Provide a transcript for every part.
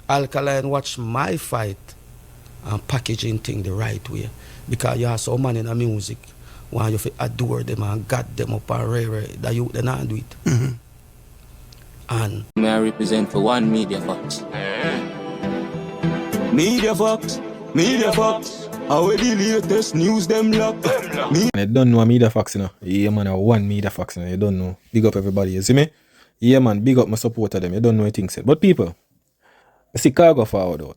Alkaline watch my fight and packaging thing the right way. Because you have some man in the music want you to adore them and got them up and rare that you they not do it. And may I represent for one Media Fox. Media Fox, Media Fox. How the latest news them lock. You don't know a Media Fox, you know. Yeah, man, a one Media Fox, you know. You don't know. Big up everybody, you see me? Yeah, man, big up my supporter them. You don't know anything said. But people, I see Khago forward out.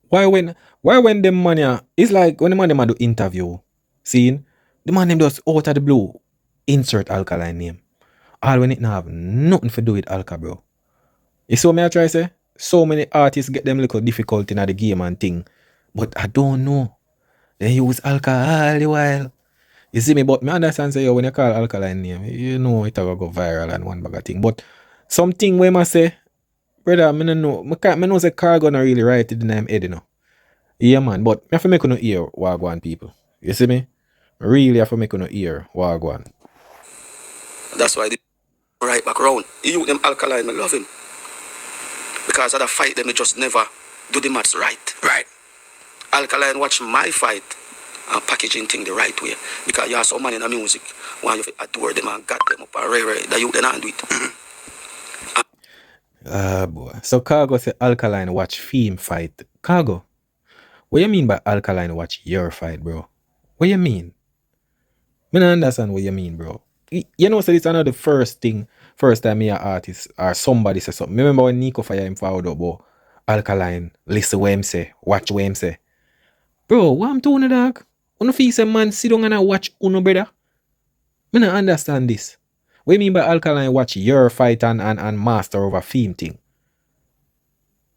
Why when them man ya, it's like when the man them a do interview, seeing the man them just out of the blue insert Alkaline name. All when it not have nothing to do with Alka, bro. You see what me I try to say? So many artists get them little difficulty in the game and thing. But I don't know. They use Alka all the while. You see me, but me understand say yo, when you call Alkaline name, you know it will go viral and one bag of thing. But something where I say, brother, me no know. Me know say Khago not really right in the name head, you know. Yeah, man, but I have to make you hear what I go on, people. You see me? Really have to make you hear what I go on. that's why they right back round. You them Alkaline, I love him. Because of the fight them, they just never do the maths right. Right. Alkaline watch my fight and packaging thing the right way. Because you have some man in the music want you to adore them and got them up and rare that you they not do it. Boy. So Khago say Alkaline watch Fame fight. Khago, what you mean by Alkaline watch your fight, bro? What you mean? I don't understand what you mean, bro. You know, so it's another first time me an artist or somebody say something. Remember when Nico fire him forward up, bro? Alkaline, listen what him say, watch what him say. Bro, what I'm doing, dog? Uno feel say man sit down and watch uno, brother? I don't understand this. What you mean by Alkaline watch your fight and master over Fame thing?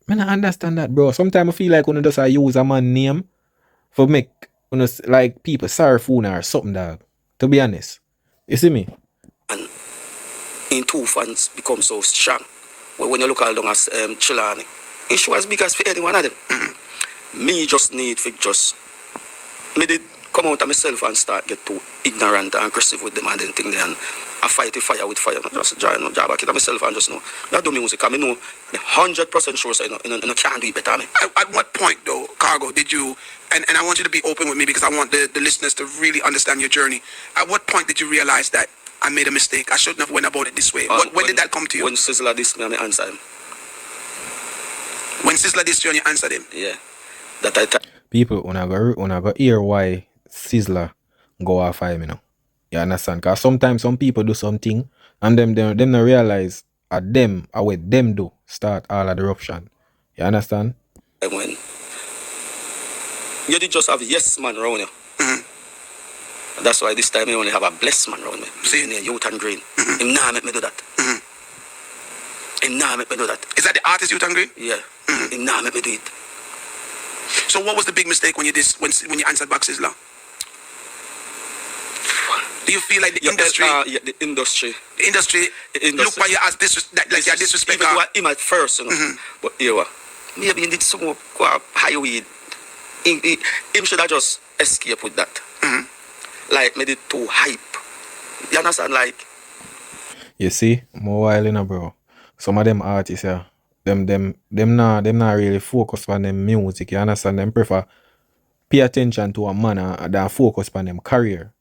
I don't understand that, bro. Sometimes I feel like uno just use a man name for make uno like people sorry for or something, dog. To be honest. You see me? And in two fans become so strong. Well, when you look all down as Chilani, it's sure as big as for any one of them. Me just need to just me did come out of myself and start get too ignorant and aggressive with them and then thing there and I fight the fire with fire. Just join up, job back at myself and just know that do music. I mean, know 100% sure so you can't do it better. At what point though, Khago, did you and I want you to be open with me because I want the listeners to really understand your journey. At what point did you realize that I made a mistake? I shouldn't have went about it this way. When did that come to you? When Sizzler dissed me and I answered him. When Sizzler dissed you and you answered him? Yeah. That people, when I go hear why Sizzler go off him, you know. You understand? Because sometimes some people do something and them not realize at them or what them do start all of the eruption. You understand? When you did just have yes man around you. Mm-hmm. That's why this time I only have a blessed man around me. See? In Youth and Green. Him nah make me do that. Him nah make me do that. Is that the artist Youth and Green? Yeah. Him nah make me do it. So what was the big mistake when you answered back Sizzler? Do you feel like the industry? The industry. The industry. Look why you as like you're disrespect. Even him at first, you know. But yeah, maybe he did some more high weed. Him should have just escape with that. Like made it too hype. You understand? Like you see, more while in bro. Some of them artists, yeah, them not really focus on them music. You understand? Them prefer pay attention to a man than focus on them career.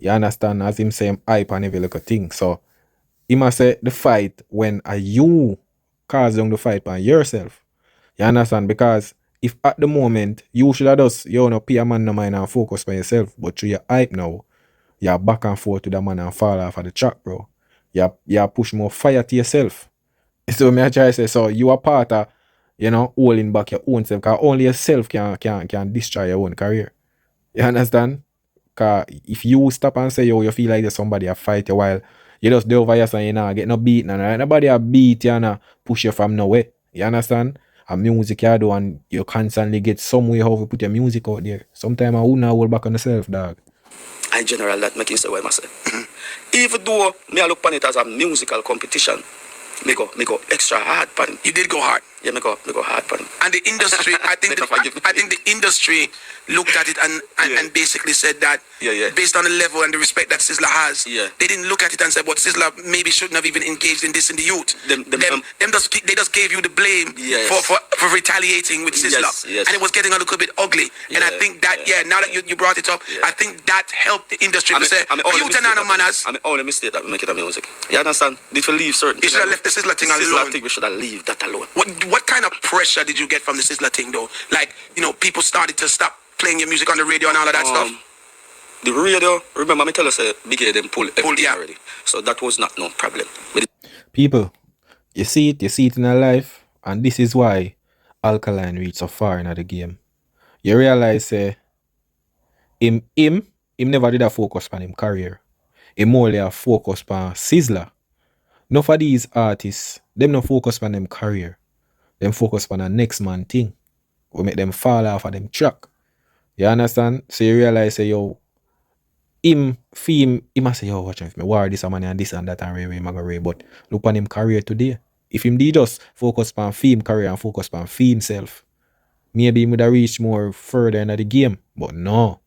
You understand? As him say, him hype and every little thing. So he must say the fight when you cause them the fight by yourself. You understand? Because if at the moment you should have just pay a man no mind and focus on yourself, but through your hype now, you're back and forth to the man and fall off of the track, bro. You push more fire to yourself. So me I try to say, so you are part of, holding back your own self, because only yourself can destroy your own career. You understand? Because if you stop and say, you feel like there's somebody a fight you while you just do over here and you get no beat, and nobody a beat you and push you from nowhere. You understand? And music you do and you constantly get some way how to put your music out there. Sometimes I wouldn't hold back on yourself, dog. I general that making say what I say. Even though me I look upon it as a musical competition, me go extra hard, but you did go hard. Yeah, me go hard for him. And the industry, I think, Better forgive me. I think the industry looked at it and basically said that based on the level and the respect that Sizzla has, they didn't look at it and say, "But Sizzla maybe shouldn't have even engaged in this in the youth." They just gave you the blame for retaliating with Sizzla, and it was getting a little bit ugly. And I think that now that you brought it up, I think that helped the industry to say, "Youth and no manners." I'm only mistake that we make it a music. You understand? If you leave certain, you should have left the Sizzla thing alone. We should have leave that alone. What kind of pressure did you get from the Sizzla thing though? Like, people started to stop playing your music on the radio and all of that stuff. The radio, remember me tell us Big A them pull everything already. So that was not no problem. People, you see it in our life, and this is why Alkaline reached so far in the game. You realize him never did a focus on him career. He more a focus on Sizzla. None of these artists, them no focus on them career. Them focus on the next man thing. We make them fall off of them track. You understand? So you realize him must say, yo, watch if me war this money and this and that and ray. But look on him career today. If him did just focus on film career and focus on film himself, maybe he would have reached more further in the game. But no.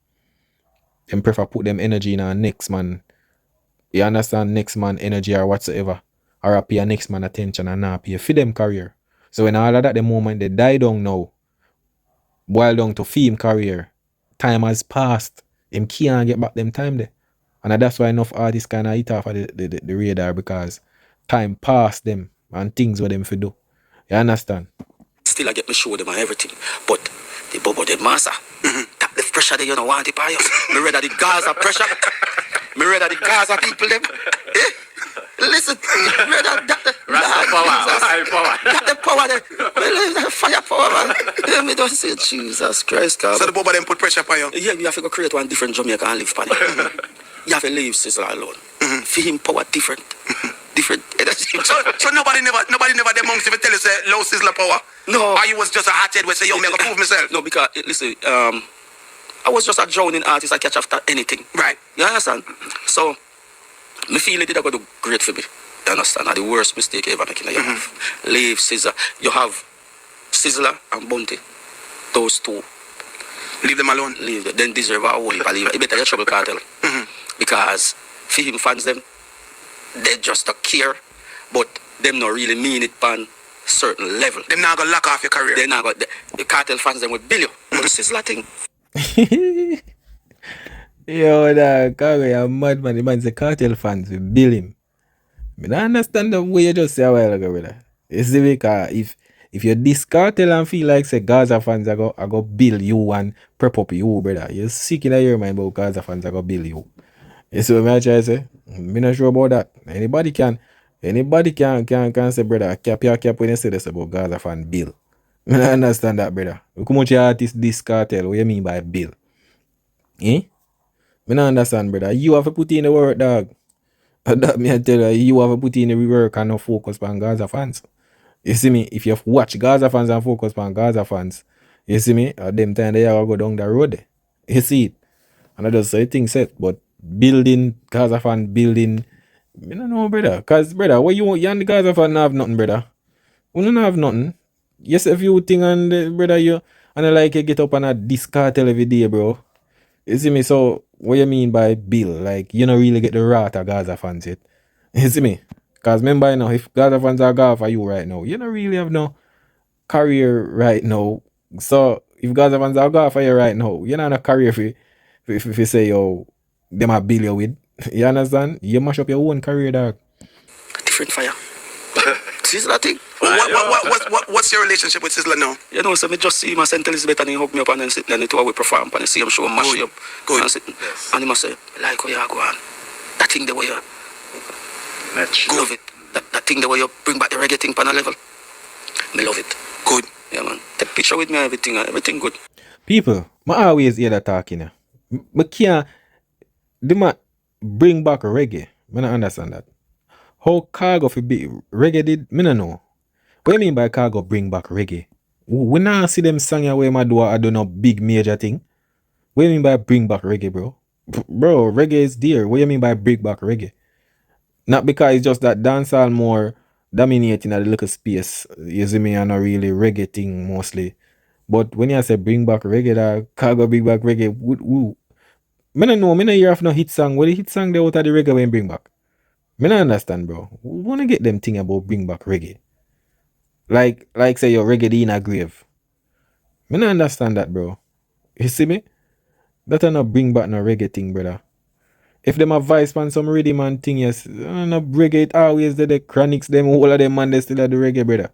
Them prefer put them energy in our next man. You understand? Next man energy or whatsoever. Or pay a next man attention and not pay for them career. So when all of that, the moment they die down now, boil down to film career, time has passed. Him can't get back them time there. And that's why enough artists kind of hit off of the radar, because time passed them and things what them for do. You understand? Still I get me show them and everything. But the bubble the master. That the pressure they don't want it by you. Me ready the Gaza pressure. Me ready the Gaza people them. Listen, that the power there. Fire power, man. Me don't say Jesus Christ, God. So the Boba them put pressure upon you? Yeah, you have to go create one different Jamaican and live on it. You have to leave Sizzla alone. For him, power different. Different. So nobody never amongst you tell you say low Sizzla power? No. Or you was just a hothead where say, yo, me go prove myself? No, because, listen, I was just a drowning artist. I catch after anything. Right. You understand? So, me feel it did go do great for me. You understand? That's the worst mistake you ever make in your life. Leave Sizzla. You have Sizzla and Bunty. Those two. Leave them alone. Leave them. Then deserve a whole heap of leave. You better get trouble cartel. Because for him fans them, they just don't care. But them not really mean it on certain level. Them not gonna lock off your career. They not got the cartel fans them will bill you. But the Sizzla thing. Yo, that Khago, you're mad, man. The man say cartel fans will bill him. I don't understand the way you just say a while ago, brother. You see, because if you this cartel and feel like say Gaza fans are go bill you and prep up you, brother, you're sick in your mind about Gaza fans are go bill you. You see what I try to say? I'm not sure about that. Anybody can say, brother, cap when you say this about Gaza fan bill. I don't understand that, brother. Look how much artist this cartel, what you mean by bill? I don't understand, brother. You have to put in the work, dog. That me I tell you have to put in the work and not focus on Gaza fans. You see me? If you watch Gaza fans and focus on Gaza fans, you see me? At them time they are go down the road. You see it? And I just say things set, but building, Gaza fan building, I don't know, brother. Cause brother, what you and the Gaza fan have nothing, brother. We don't have nothing. Yes, if you think and brother you and I like you get up on a this cartel every day, bro. You see me? So what you mean by bill? Like you don't really get the wrath of Gaza fans yet. You see me? Cause remember you know, if Gaza fans are gone for you right now, you don't really have no career right now. So if Gaza fans are gone for you right now, you don't have a career if you say yo them a bill you with. You understand? You mash up your own career, dog. Different fire. Sizzla thing. What's your relationship with Sizzla now? You know, so me just see him and St. Elizabeth and he hook me up and then sit and the two we perform and see him show him mash up. Good. And sit and he must say, like how you go on. That thing the way you love it. That thing the way you bring back the reggae thing on a level. Me love it. Good. Yeah man. Take picture with me and everything good. People, I always hear that talking. But can't they might bring back reggae. I don't understand that. How Khago for be reggae did, I don't know. What do you mean by Khago bring back reggae? We now see them song where I don't know big major thing. What do you mean by bring back reggae, bro? Bro, reggae is there. What do you mean by bring back reggae? Not because it's just that dancehall more dominating at the little space. You see me, and not really reggae thing mostly. But when you say bring back reggae, that Khago bring back reggae, who? Me no know, me no hear of no hit song. What the hit song they out of the reggae when bring back? Me no understand, bro. We wanna get them thing about bring back reggae. Like say your reggae in a grave. Me no understand that, bro. You see me? That not bring back no reggae thing, brother. If them have vice man some rhythm and thing, yes, no reggae it always the chronics, them all of them man they still have the reggae, brother.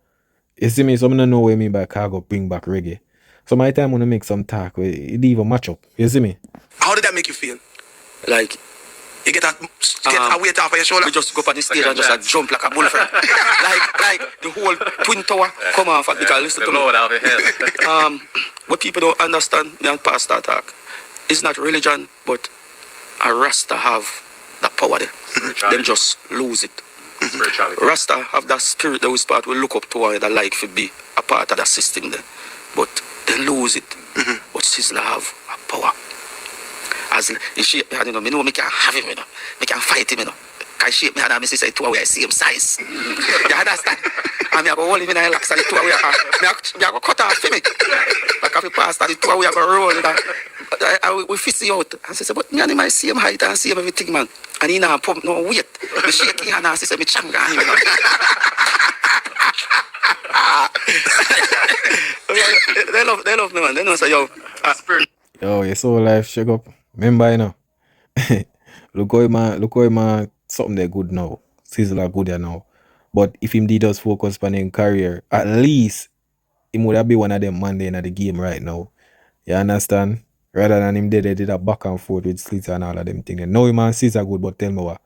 You see me, so I don't know what I mean by Khago bring back reggae. So my time wanna make some talk where it even match up. You see me? How did that make you feel? Like you get a weight off of your shoulder. We just go up on the stage and just jump like a bullfrog. like the whole twin tower come off because listen to me. What people don't understand, me and Pastor talk, it's not religion, but a Rasta have that power there. Them just lose it. Rasta have that spirit that we start we look up to and that like to be a part of that system there. But they lose it. But Sizzla have a power. As he shape me hand, me know me can have him, me can fight him, Can shape me hand and me say two away same size. You understand? And me I go hold him in a relax and the two away me I go cut off for me. Like if you pass that the two away I go roll it and we fist it out. And she say, but me and him I same height and same everything, man. And he not pump no weight. Me shake his hand and she say me changa him. They love me, man. They know say yo. Yo, your soul life shake up. Remember, you know. look how man something they good now. Sizzla good there now. But if him did just focus on his career, at least he would have been one of them man in the game right now. You understand? Rather than him they did a back and forth with Slitzer and all of them things. Now him and Sizzla good, but tell me what.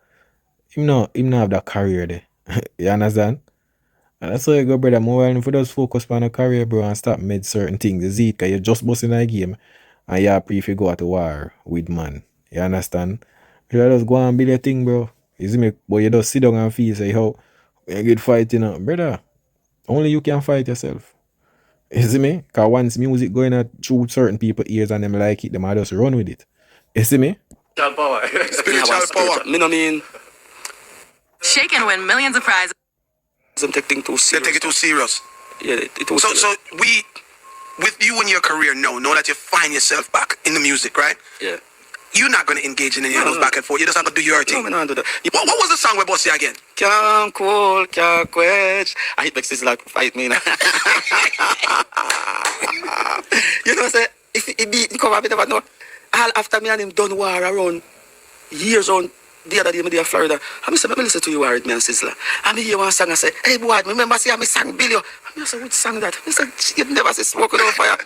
Him not have that career there. You understand? And that's why you go, brother. More if you just focus on a career, bro, and stop mid certain things. Is it? Because you're just busting a game and you're happy if you go to war with man. You understand? You just go and build your thing, bro. You see me? But you just sit down and feel, say, how you get fighting up. Brother, only you can fight yourself. You see me? Because once music going out through certain people's ears and them like it, them I just run with it. You see me? Spiritual power. Spiritual power. Me no mean Shake and win millions of prizes. Them take things too serious. They take it too serious. Yeah, it was so we, with you and your career now that you find yourself back in the music, right? Yeah. You're not going to engage in any of those back and forth. You just have to do your thing. No, man, I do that. What was the song we bossy again? Can't cool, can't quench. I hit Sizzla like fight me now. You know, say if it be come a bit of a no. All after me and him done war around years on. The other day, me there Florida. I said, me listen to you, with me and Sizzla. And me hear one song, I say, hey boy, remember see me sang Billy? I said, which song that? I said, you never see smoke without fire.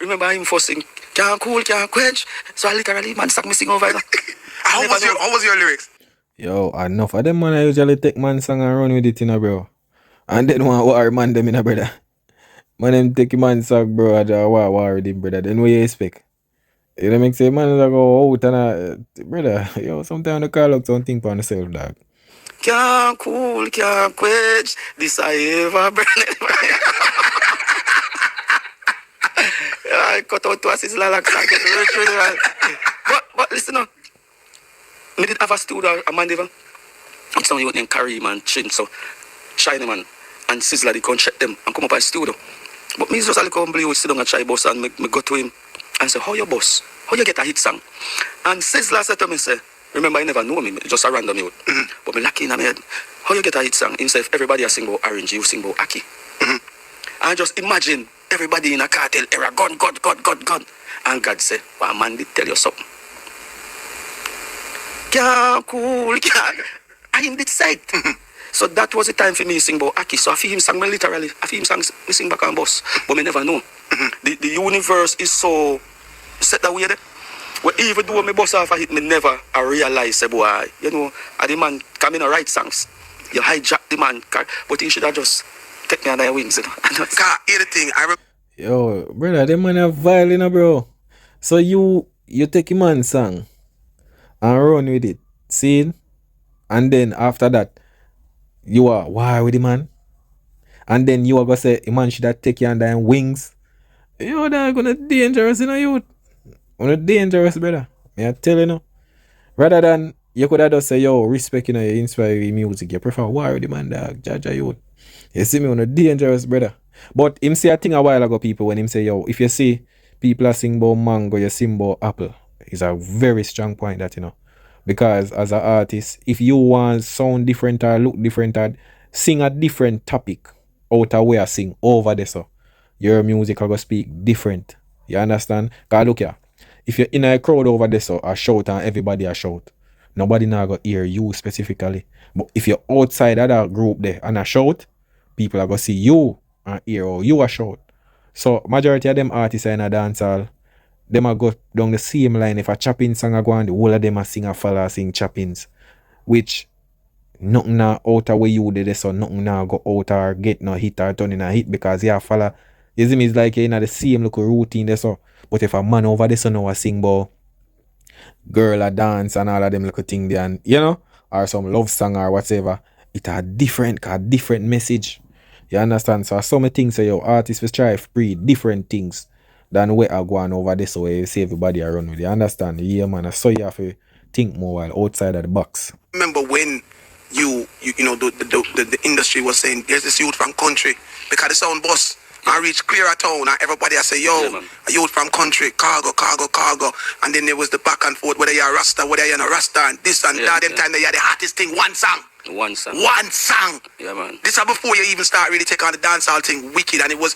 Remember him first sing, can't cool, can't quench. So I literally, man, sang me sing over there. How was your lyrics? Yo, enough of them man I usually take man song and run with it, you know, bro. And then one war man them, you know, brother. Man them take man song, bro, and war with him, brother. Then what you expect? You know, make say man like go out and brother, yo, sometimes I call out something for myself, dog. Can't cool, can't quench. This I ever burn it. I cut out to a Sizzla like that. But listen up. Me did have a studio, a man even. With some youth named Kareem and Chin, so Shiny man and Sizzla, they come check them and come up at the studio. But me just a little humble, we sit down and try boss and me go to him and say, how you boss? How you get a hit song? And Sizzla said to me, say, remember I never know me, just a random youth. But me lucky in my head, how you get a hit song? He said, if everybody sing about Orange, you sing about Aki. And just imagine everybody in a cartel era, gun. And God said, well, man, did tell you something. Can't cool, can't. I him did say it. So that was the time for me to sing about Aki. So I feel him sing me literally. I feel him sing me sing back and boss. But me never know. The universe is so set that way there. Well, even though me boss off a hit, me never I realize, say, boy, you know, the man come in and write songs. You hijack the man, but he should have just take me under your wings, you know. Can't hear the thing. Yo, brother, them man have violin, bro. So you take a man's song and run with it, see? And then after that, you are war with the man. And then you are gonna say, a man should have take you under his wings. Yo, that's gonna dangerous, you know, youth. Gonna dangerous, brother. Me I tell you, no. Rather than you could have just say, yo, respect, you know, you inspire your music. You prefer war with the man, dog. Jaja, youth. You see me on a dangerous, brother. But him say a thing a while ago, people, when him say, yo, if you see people are sing about mango, you sing about apple. It's a very strong point that, you know. Because as an artist, if you want sound different or look different or sing a different topic out of where I sing over there, so your music will go speak different. You understand? Cause look here, if you're in a crowd over there, so I shout and everybody a shout. Nobody now go hear you specifically. But if you're outside of that group there and I shout, people are gonna see you and hear how you a shout. So majority of them artists are in a dancehall. Them a go down the same line. If a chopping song a go on, the whole of them a sing a follow sing choppings. Which nothing now out of where you did this, so nothing now go out or get no hit or turn in a hit because you follow. You see me, it's like you're in the same little routine there, so. But if a man over there so now a sing about girl a dance and all of them little thing there, and you know, or some love song or whatever, it a different message. You understand? So some things say yo artists will try to spread different things than where I go on over this way you see everybody around with. You understand? Yeah man, so you have to think more while outside of the box. Remember when you know the industry was saying there's this youth from country because the sound boss I reach clearer town and everybody I say yo a youth from country Khago and then there was the back and forth whether you're a Rasta whether you're not a Rasta and this and that them time they had the hottest thing one song. Yeah man. This is before you even start really take on the dancehall thing wicked and it was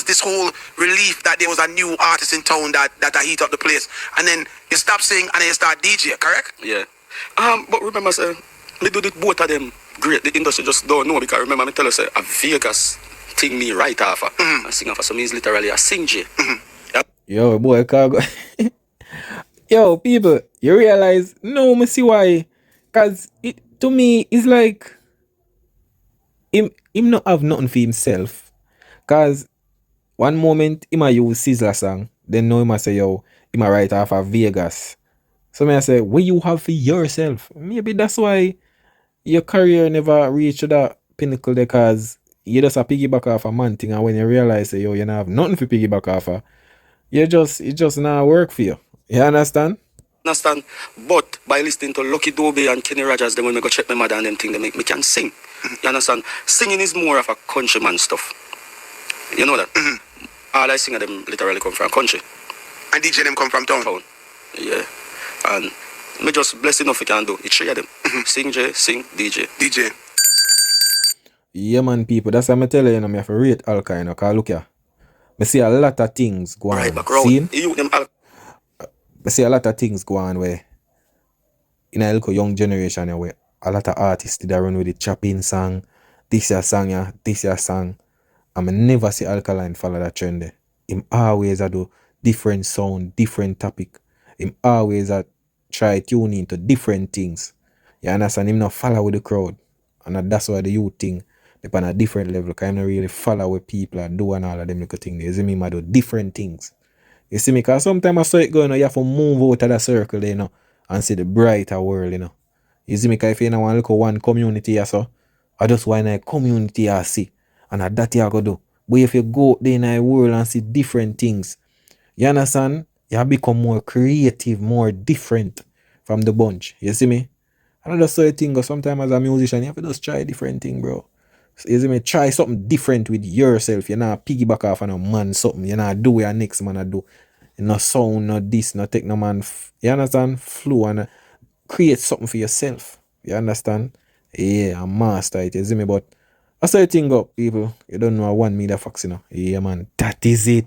this whole relief that there was a new artist in town that heat up the place and then you stop singing and then you start DJ, correct? Yeah. But remember sir, me do it both of them great. The industry just don't know because remember me tell you say a Vegas thing me right off I sing off so means literally a sing J. Yo boy Khago. Yo people, you realize no me see why cause it to me it's like him not have nothing for himself cause one moment him a use Sizzler song then now him a say yo him a write off of Vegas. So me I say what you have for yourself maybe that's why your career never reached that pinnacle there cause you just a piggyback off a man thing and when you realize say yo you don't have nothing for piggyback off of it just not work for you. You understand? But by listening to Lucky Dube and Kenny Rogers, then when I go check my mother and them thing, they make me can sing. You understand? Singing is more of a countryman stuff. You know that? All I sing of them literally come from country. And DJ them come from town? Yeah. And me just blessed enough you can do. It's three of them. Sing J, sing DJ. Yeah man people, that's why I tell you, me have to rate Alkaline, because look here. I see a lot of things go on. Right background. I see a lot of things go on where in a little young generation where a lot of artists did run with the chopping song, this your song, and I never see Alkaline follow that trend there. Him always do different sound, different topic. Him always try tune into different things. You understand? Him not follow with the crowd. And that's why the youth thing on a different level, because I'm not really follow what people are doing all of them little things. You see me, I do different things. You see me, because sometimes I saw it going, you have to move out of the circle, you know, and see the brighter world, you know. You see me, because if you don't want to look at one community or so, I just want a community I see. And that you go do. But if you go out there in the world and see different things, you understand? You become more creative, more different from the bunch. You see me? And I just saw a thing, sometimes as a musician, you have to just try a different thing, bro. So, you see me? Try something different with yourself. You're not piggyback off on a man something. You're not do what your next man do. You no sound, no this, no take no man. You understand? Flow and create something for yourself. You understand? Yeah, and master it. You see me? But I saw a thing up, people. You don't know a 1 meter fox, you know. Yeah, man. That is it.